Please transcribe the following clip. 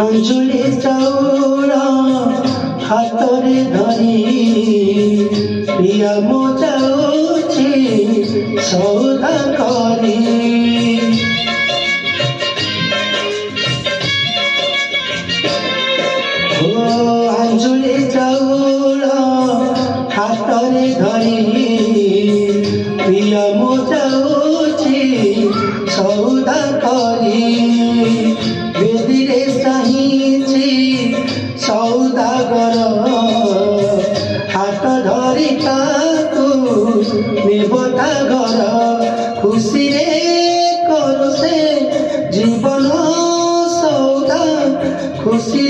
अंजुली चौड़ा हाथरे धरी प्रिया मो जाऊची सौदा करी अंजुली चौड़ा हाथरे धरी प्रिया मो जाऊची सौदा करी बेदीरे साहिची सौदागर हाथ धरी ताकू नेबता घर खुशी रे करू से जीवन सौदा खुशी